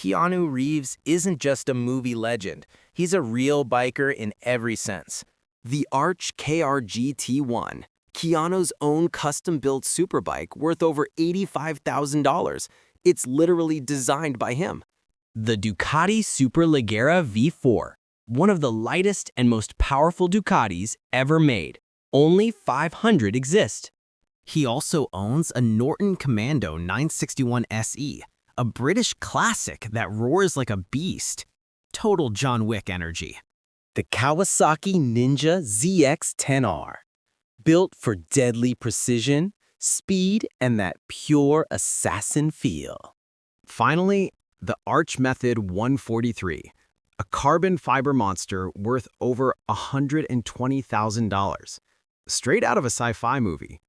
Keanu Reeves isn't just a movie legend. He's a real biker in every sense. The Arch KRGT1, Keanu's own custom-built superbike worth over $85,000. It's literally designed by him. The Ducati Superleggera V4, one of the lightest and most powerful Ducatis ever made. Only 500 exist. He also owns a Norton Commando 961 SE, a British classic that roars like a beast. Total John Wick energy. The Kawasaki Ninja ZX-10R, built for deadly precision, speed, and that pure assassin feel. Finally, the Arch Method 143, a carbon fiber monster worth over $120,000. Straight out of a sci-fi movie.